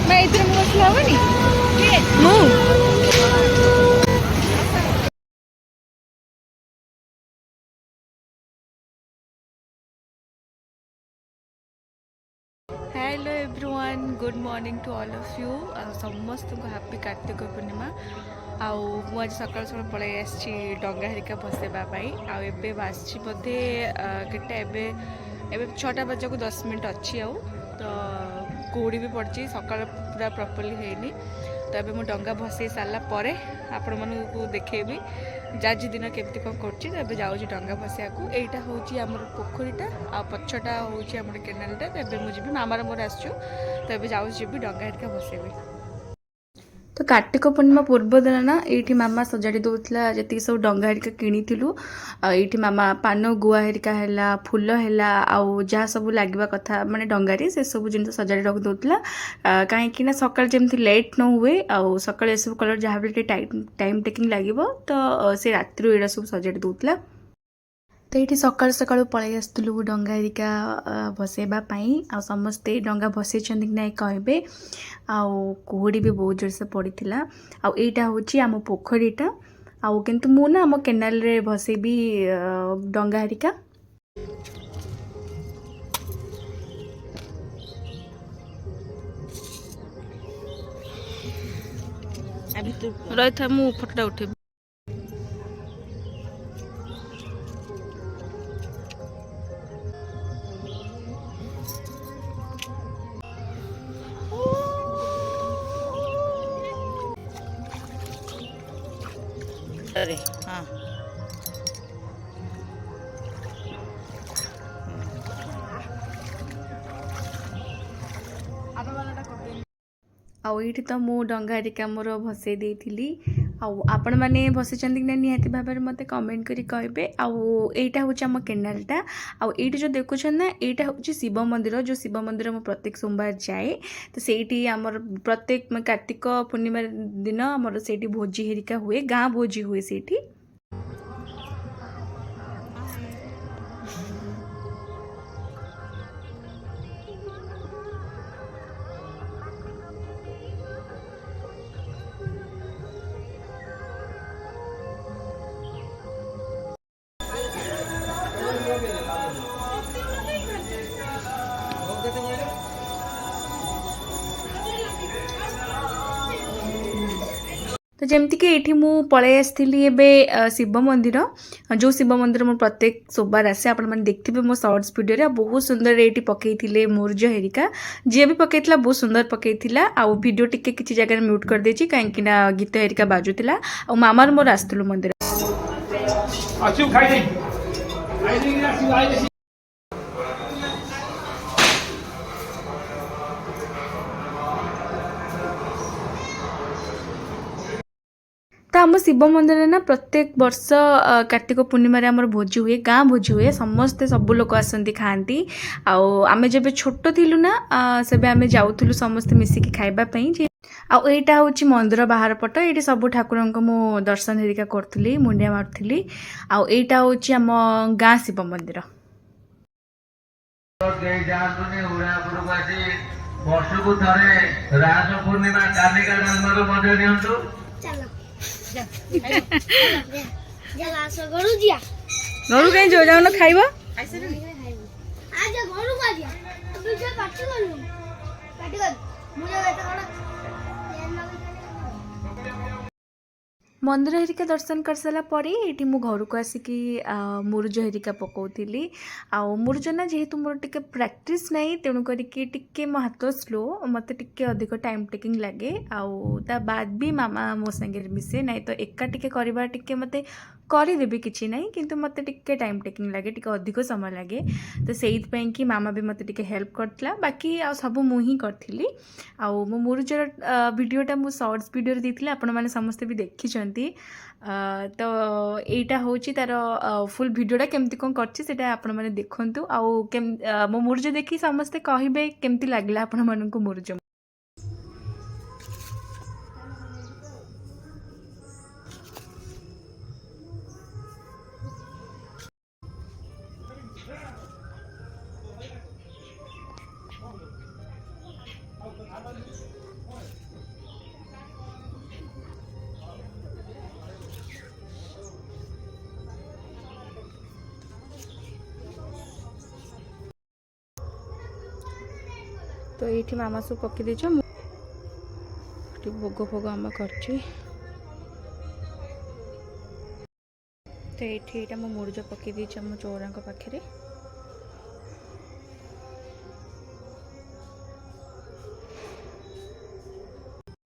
मैं इधर मसला होनी मु hello everyone good morning to all of you समस्त को हैप्पी कार्तिक पूर्णिमा आउ आज सकाल सकाल पलि आसी डंगा हरिका बसवाई आबे बासी बोधे केटा एबे 6टा बजे को 10 मिनट अच्छी आउ तो कुड़ी भी पड़ी सकाल पूरा प्रॉपर्ली हैनी तो ये मुझे डंगा भसई सारापर आपण मानू देखेबी आज दिन केमती कौन कर जाऊँ डंगा भसैया को यहाँ हूँ आम पोखरीटा आ पछटा हूँ आम केनालटा तो मुझे मामार मोर आसचु तो जाऊँ डंगा हरिका भसैबी। तो कार्तिक पूर्णिमा पूर्व दिन ना ये मामा सजाड़ी दूसरा जी सब डंगा हरिका किणु ये मामा पान गुआ हरिका है फूल है आउ जहाँ सब लगे कथा माने डंगारे से सब जिन सजाड़ी रख दूसरा कहीं सकाल जमी लेट न हुए आउ सकाल ये सब कलर जहाँ भी टाइम टेकिंग लगे तो से रात यहाँ सब सजाड़ी दूसरा तो ये सकाल सकाल पलि आसलु डंगा हरिका भसैवाई आ समस्ते डंगा भसई कि ना कहे आहुड़ी भी बहुत जोर से पड़ा आईटा हूँ आम पोखरीटा आउ किंतु मु ना आम केनाल रे भसैबी डंगा हरिका रही था मु फोटोटा उठे अरे हाँ आईटी तो मु डंगा हरिका मोर भसई देती आपण मैंने भसई ना निहाती भाव में मत कमेंट करी कहे आईटा हूँ आम केनालटा आईटी जो देखुन ना यहाँ हूँ शिव मंदिर जो शिव मंदिर मैं प्रत्येक सोमवार जाए तो सही आमर प्रत्येक कार्तिक पूर्णिमा दिन आमर से भोजी हेरिका हुए गाँ भोजी हुए से तो जमती कि ये पलि आसती शिव मंदिर जो शिव मंदिर मोर प्रत्येक सोमवार आसे आपण मैंने देखते मो शॉर्ट्स वीडियो बहुत सुंदर ये पकई मुर्ज हेरिका जी भी पकई बहुत सुंदर पकई आउ वीडियो टिके किसी जगह म्यूट कर देछि कहीं गीत हेरिका बाजुला आ मामार मोर आसलु मंदिर तो आम शिव मंदिर ना प्रत्येक वर्ष कार्तिक पूर्णिमा आमर भोजी हुए गाँ भोजी हुए समस्ते सब लोग आसती खाती आम जब छोट थिलु ना से आम जाऊँ समस्ते मिसिकी खावाई आईटा हूँ मंदिर बाहर पट ये सब ठाकुर मु दर्शन हेरिका करी मुंडिया मारुली आईटा हूँ आम गाँ शिव मंदिर वर्षको थरे रास पूर्णिमा कालिका जन्मको मजा नियन्तु घर कहीं जो जाओ ना खाइब मंदिर हेरिका दर्शन कर सारा पर ये मु घर को आसिकी मुरुज हेरिका पकाउली मुरुज ना जेहेतु मोर टिके प्रैक्टिस नहीं तेणु करके टिके मो हाथ स्लो मत टिके अधिक टाइम टेकिंग लगे ता बाद भी मामा मो संगे मिसे नहीं तो एका टिके करबा टिके मते करदेवी किसी ना किंतु मत टिके टाइम टेकिंग लगे टिके अधिक समय लगे तो सेइथ कि मामा भी मते टिके हेल्प करथिला बाकी आ सब मु ही करथिली मो मुरुजर वीडियोटा मु शॉर्ट्स वीडियो देथिले आपण माने समस्त भी देखिछन तो यहाँ हूँ तार फुल भिडटा केमती कौन कर आपण मैंने देखु मो मुरुज देखी समस्ते कहे केमती लगला आपण मानक मुरुज तो ये मामा सब पकई देछ भोग फोग आम कर तो ये मो मुर्ज पकई देछ आम चौरा पाखे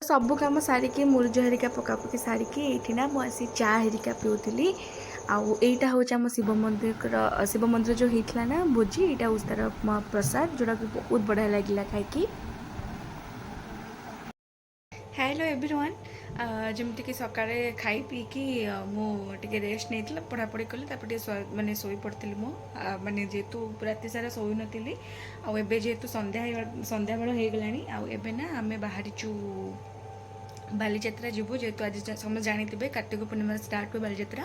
सब कम सारिकी मुर्ज हरिका पकापकी सारिकी ये ना मुझे चा हरिका पिउली आईटा हूँ आम शिव मंदिर जो होता ना भोजी यहाँ हूँ तार प्रसाद जोटा कि बहुत बढ़िया लगे खाई। हेलो एवरीवन जमती कि सकाळे खाई पी कि मुझे रेस्ट नहीं पढ़ापढ़ी कली मानने शोई पड़ी मो मानने जेहेतु राति सारा शोई नी आबे जेहेतु संध्या बेल हो गला ना आम बाहरीचु बालीजात्रा जीवु जेहेतु आज समस्त जानी कार्तिक पूर्णिमा स्टार्ट हुए बालीजात्रा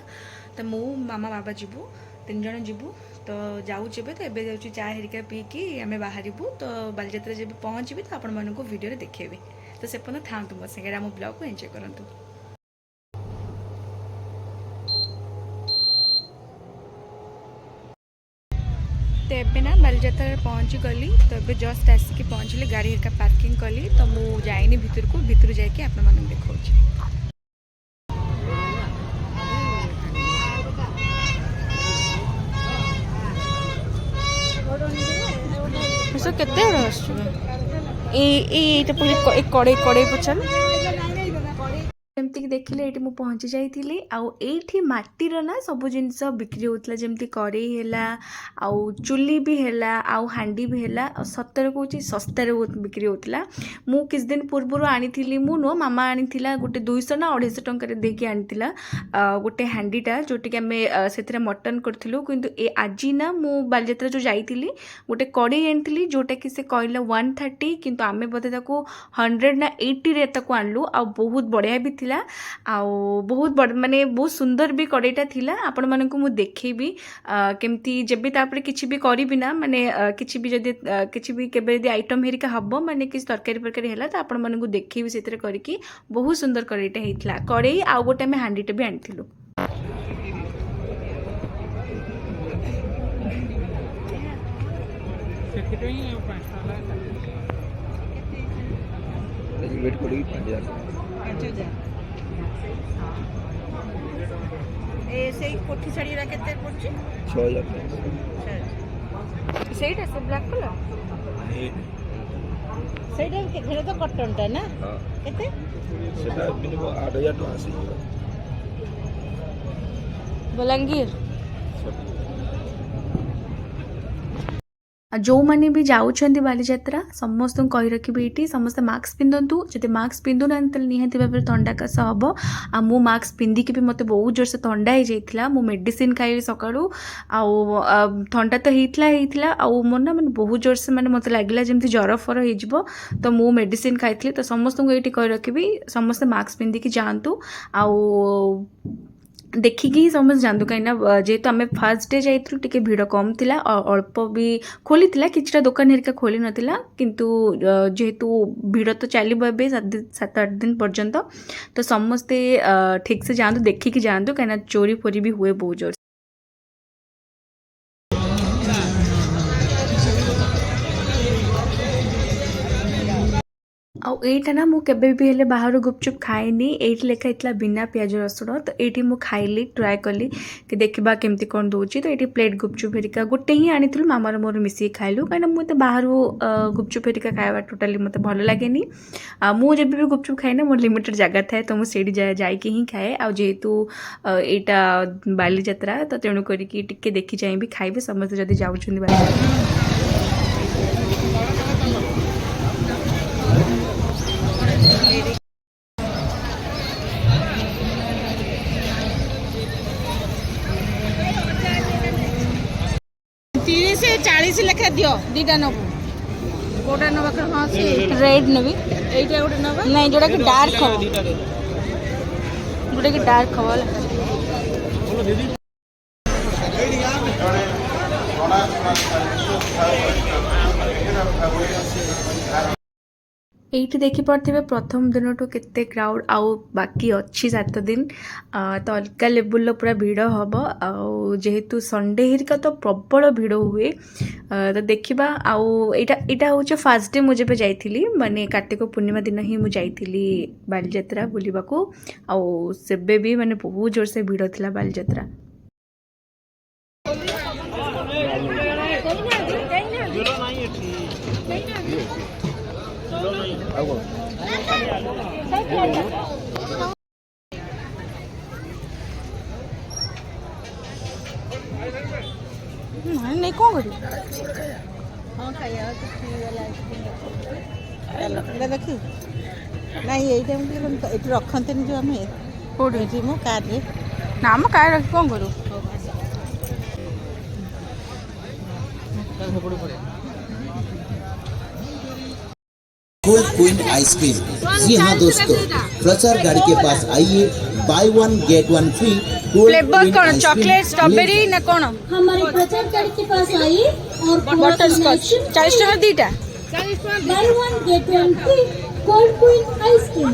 तो मु मामा बाबा जीवु 3 जन जीवु तो जाऊे तो एबे जाऊँ चा हेरिका पी कि आम बाहर तो बालीजात्रा जब पहुँची तो आपण मानक वीडियो देखेबी तो से पर्यंत था मो सागे आम ब्लॉग को एंजॉय करंतु। तो एबे ना बालीजात्रा पहुँची गली तो एबे जस्ट आसिक पहुँचली गाड़ी हेरिका पार्किंग कली तो मु जाइनी भितर जाके आपण मानक देखौछि। केते कड़े कड़े पचान जमती देखिले ये पहुँची जाइली आठी माटीर ना सब जिनस बिक्री होता जमती कड़े आउ चुली भी है आउ हांडी भी है सतर कौच सस्तार बहुत बिक्री होता मु किस दिन पूर्व आनी मु नुह मामा आनी गोटे 200 ना 250 टंकार देकी आनी गोटे हांडीटा जोटिक आम से मटन करूँ किंतु आज ना मु बालीजात्रा जो जाइली गोटे कड़े आनी जोटा कि से कहला 130 किंतु आमे बोधे 100 ना 80 रे आणलु आ बहुत बढ़िया भी थिला आउ बहुत बड़ माने बहुत सुंदर भी कड़ेटा थिला आपण मानकु मु देखेबी केमती जेबी तापरे किछि भी करिबी ना माने किछि भी जदि किछि भी केबे यदि आइटम हेरिका हबो माने किछि तरकारी परकारी हैला त आपण मानकु देखेबी सेतरे करिकी बहुत सुंदर कड़ेटा हेइथला कड़े आ गोटे में हांडीटे भी आनिथिलु। वेट करी 5000 से कोठी साड़ी रा केते पड़छि 6000 सेटा से ब्लैक कलर सेटा के तो कॉटन टा ना हां केते सेटा मिनिमम 8000 टका आसी बलांगीर जो मैंने भी जाऊँच बालीजात्रा समस्त कही रखी ये समस्त मास्क पिंधतु जब मास्क पिंधु ना निहाती भाव में थंडा काश हम आ मु मास्क पिंधिकी भी मत बहुत जोर से थंडा हो जाता मु मेडिसिन खाई सका थंडा तो होता आउ मोर ना मैंने बहुत जोर से मैंने मत लगे जमी ज्वर फर हो तो मु मेडिसिन खाई तो समस्त को ये कही रखी समस्त मास्क पिंधिकी जातु आउ देखिकी समझ जानतु कहीं जेहेतु आम फास्ट डे जाइलु टिके भीड़ कम थिला अल्प भी खोली थिला किछटा दुकान हेरिका खोली नथिला किंतु जेहेतु भीड़ तो चलिबो एबे 7-8 दिन पर्यंत तो समस्ते ठीक से जानतु देखिकी जानतु कहीं चोरी फोरी भी हुए बहुत जोर। आईटा ना मुझे भी हेले बाहर गुपचुप खाएनी ये लिखा होता बिना प्याज रसुण तो ये मुझे खाइली ट्राए कली कि देखा केमती कौन दूसरी तो ये प्लेट गुपचुप हेरिका गोटे ही आनी मामार मोर मिसिक खाइलु कहीं मुझे बाहर गुपचुप हेरिका खावा टोटाली मत भल लगे मुझे भी गुपचुप खाए ना मोर लिमिटेड जगह थाए तो मुझे जाकि ही खाए आेतु यहाँ बालीजात्रा तो तेणु करके देखी चाहिए भी खाइबे समस्त जब जाऊँ बालीजात्रा। से 40 लेखा दियो दीटा नबु कोटा नबा के हां से रेड नेबी एटा गोटे नबा नहीं जोड़ा कि डार्क हो जोड़ा कि डार्क हो ଏଇଠି ଦେଖିପାରୁଥିବେ ପ୍ରଥମ ଦିନଠୁ କେତେ କ୍ରାଉଡ୍ ଆଉ ବାକି ଅଛି 7 ଦିନ ତ ଅଲଗା ଲେବୁଲ୍ର ପୁରା ଭିଡ଼ ହେବ ଆଉ ଯେହେତୁ ସଣ୍ଡେ ହେରିକା ତ ପ୍ରବଳ ଭିଡ଼ ହୁଏ ତ ଦେଖିବା ଆଉ ଏଇଟା ହେଉଛି ଫାର୍ଷ୍ଟ ଡେ ମୁଁ ଯେବେ ଯାଇଥିଲି ମାନେ କାର୍ତ୍ତିକ ପୂର୍ଣ୍ଣିମା ଦିନ ହିଁ ମୁଁ ଯାଇଥିଲି ବାଲିଯାତ୍ରା ବୁଲିବାକୁ ଆଉ ସେବେ ବି ମାନେ ବହୁତ ଜୋରସେ ଭିଡ଼ ଥିଲା ବାଲିଯାତ୍ରା। नहीं कौन करी देखी नहीं ये रखते जो आम कौटी मो कार ना आम कार रख कौन करूँ कोल्ड क्वीन आइसक्रीम। जी हाँ दोस्तों, प्रचार गाड़ी के पास आइए, bye one get one free. Flavour कौन चॉकलेट स्ट्रॉबेरी ना कौन हमारे प्रचार गाड़ी के पास आइए और बटर स्कॉच 40 टका दीटा buy one get one free Cold Queen ice cream.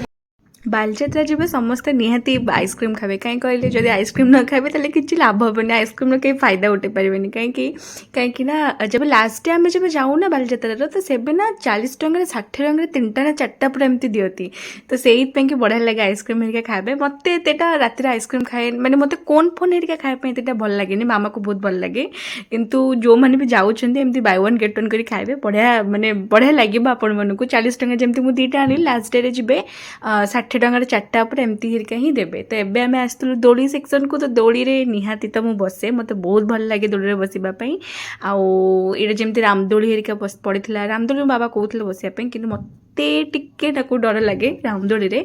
Baliyatra जब समस्ते निहाती आइसक्रीम खावे कहीं कहले जब आइसक्रीम न खावे ताले किसी लाभ हेनी आइसक्रीम कहीं फायदा उठे पारे कहीं ना जब लास्ट डे आम जब जाऊँ ना बालियात्रा तो सेबे ना 40 टंका 60 टंका 3टा ना 4टा पूरा एमती दियती तो से बढ़िया लगे आइसक्रीम हेरिका खाए मत रातिर आइसक्रीम खाए मैंने मत कोन फोन हेरिका खाया भल लगे मामा को बहुत भल लगे किंतु जो मैंने भी जाऊँगी बाय वन गेट वन कर खाए बढ़िया माने बढ़िया लगे आपण मानक 40 टंका जमी मुझे 2टा आनी लास्ट डे जी 60 टंकार 4टा पर एमती हेरिका ही देवे तो एबे आम आसलु दोली सेक्शन को तो दोली रे निहाती तो मु बसे मत बहुत भल लगे दोली बसवाई आउ ये जमी रामदोली हेरिका पड़ा रामदोली बाबा कहते बसापी कि मते टिके डर लगे रामदोली रे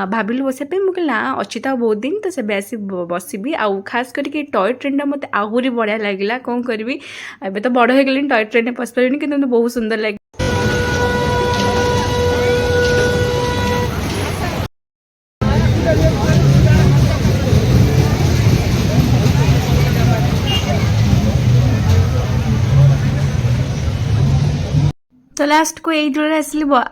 भाविलु बसापी मुझे ना अच्छी तो बहुत दिन तो से आसी बसबी आउ खास करके टॉय ट्रेन मत आहरी बढ़िया लगे कौन करी एबे तो बड़ हो गली टॉय ट्रेन में पशि पारे कि बहुत सुंदर लगे। तो लास्ट को यही डोर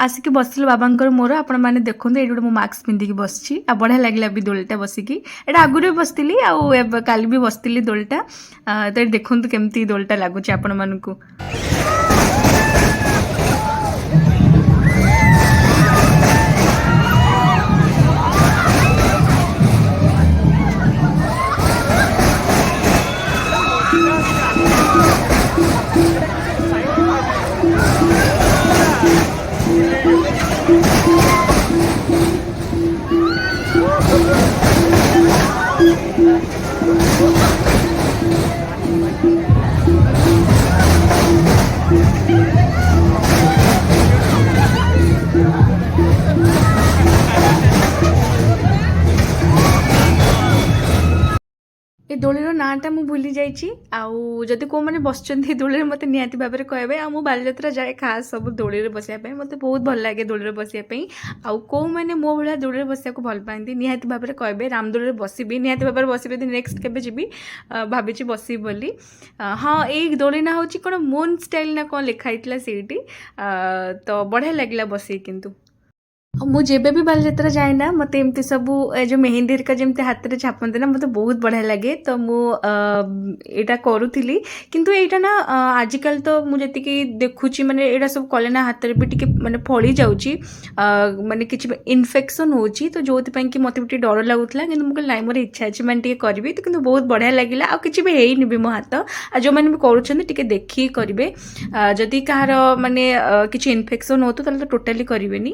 आसिक बसिलु बाबांकर मोर आपण मैंने देखो ये गोटे मास्क पिंधिकी बसची आ बढ़िया लगे भी दोलटा बसिकी एटा आगुरी भी बसती आउ काली भी बसती दोलटा तो देखो केमती दोलटा लगुच आपण मानकू। ए दोलीर नाटा मु भूली जाइए आउ जदि को मैंने बसचंती दोली मत निहाती भाव में कहबे आ मु बालियात्रा जाए खास सब दोली बसापी मत बहुत भल लगे दोली बसापी आउ को मैंने मो भाया दोली बसा को भल पाती निहाती भाव में कहबे रामदोली बसबी निहाती भाव में बसबी नेक्स्ट केबे जीबी भाभी बसबी बोली हाँ ये दोली ना हूँ कौन मून स्टाइल ना कौन लिखाई सीटी तो बढ़िया लगे बस किंतु मुझे भी बालियात्रा जाए ना मत एमती सब जो मेहंदी हेरिका जमी हाथ में छापते ना मत बहुत बढ़िया लगे तो मुझा करूली किंतु यहाँ ना आजिकल तो मुझे देखुची माने यहाँ सब कले ना हाथ में भी टी माने फड़ी जाऊँगी माने किसी इन्फेक्शन होची तो जो कि मत भी डर लगुला कि मुझे ना मोर इच्छा अच्छी मैंने करी तो बहुत बढ़िया लगे आ कि भी मो हाथ आ जो मैंने भी करुँचे देखिए करेंगे जदि कहार माने किसी इन्फेक्शन हो तो टोटाली करें।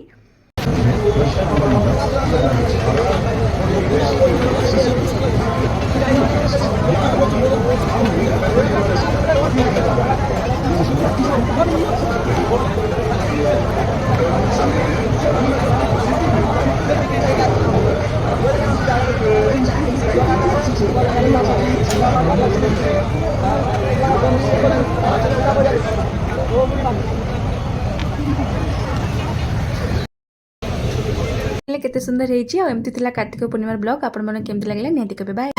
केते सुंदर होती एमती कार्तिक पूर्णिमार ब्लॉग आपण मन केमती लागला निहाती कहबे बाय।